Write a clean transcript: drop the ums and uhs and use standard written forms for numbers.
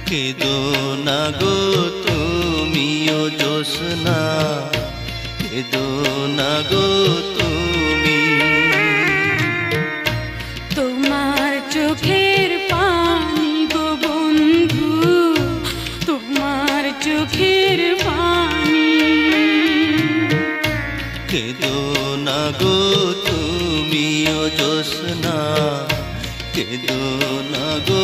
কেদো না গো তুমিও জ্যোৎস্না, কেদো না গো তুমি। তোমার চোখের পানি গো বন্ধু, তোমার চোখের পানি। কেদো না গো তুমিও জ্যোৎস্না, কেদো না গো।